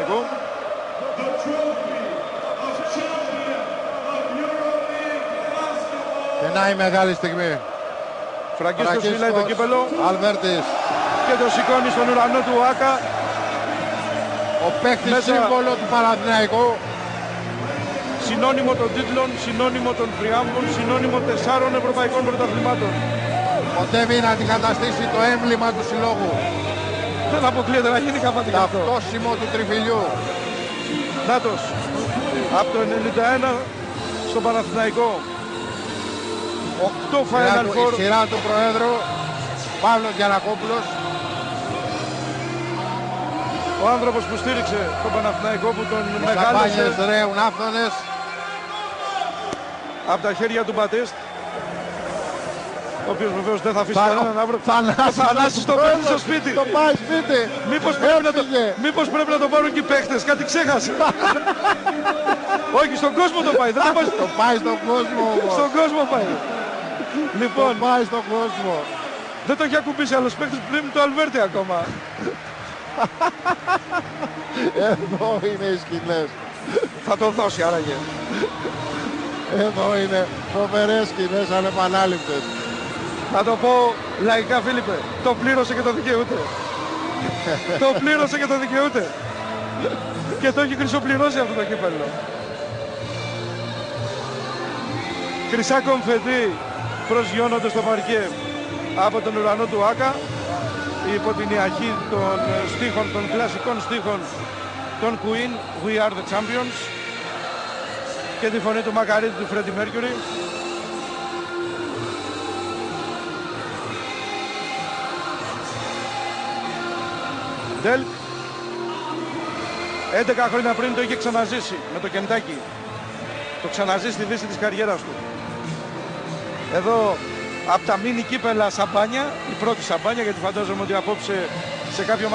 Εγώ. Περνάει μεγάλη στιγμή. Φραγκίσκος φυλάει το κύπελο. Αλβέρτης. Και το σηκώνει στον ουρανό του Άκα. Ο παίκτης σύμβολο του Παναθηναϊκού. Συνώνυμο των τίτλων, συνώνυμο των τριάμβων, συνώνυμο 4 ευρωπαϊκών πρωταθλημάτων. Κοντεύει να αντικαταστήσει το έμβλημα του συλλόγου. Δεν αποκλείεται να γίνει κάτι γι' αυτό. Ταυτόσιμο του τριφυλιού. Νάτος, από το 91 στο Παναθηναϊκό. 8 Final Four. Η σειρά του Προέδρου Παύλος Γιαννακόπουλος. Ο άνθρωπος που στήριξε τον Παναθηναϊκό, που τον μεγάλωσε. Σαμπάνιες ρέουν άφθονες. Από τα χέρια του Μπατίστ, ο οποίος βεβαίως δεν θα αφήσει κανέναν αύριο. Θανάσης το παίρνει στο σπίτι. Το πάει σπίτι. Μήπως πρέπει να το πάρουν και οι παίχτες, κάτι ξέχασε. Όχι, στον κόσμο το πάει. Δεν το πάει. Το πάει στον κόσμο όμως. Στον κόσμο πάει. Λοιπόν, Το πάει στον κόσμο. δεν το έχει ακουμπήσει άλλος παίχτες πριν το Αλβέρτη ακόμα. Εδώ είναι οι σκηνές. Θα το δώσει άραγε. Εδώ είναι φοβερές σκηνές ανεπανάληπτες. Θα το πω λαϊκά, Φίλιππε, το πλήρωσε και το δικαιούται. Το πλήρωσε και το δικαιούται. Και το έχει χρυσοπληρώσει αυτό το κύπελλο. Χρυσά κομφετί προσγειώνονται στο παρκέ από τον ουρανό του Άκα, υπό την ιαχή των στίχων, των κλασικών στίχων των Queen, We Are The Champions, και τη φωνή του Μακαρίτη του Freddie Mercury. Ντελκ 11 χρόνια πριν το είχε ξαναζήσει με το Κεντάκι. Το ξαναζήσει στη δύση της καριέρας του. Εδώ από τα μίνι κύπελα σαμπάνια, η πρώτη σαμπάνια, γιατί φαντάζομαι ότι απόψε σε κάποιο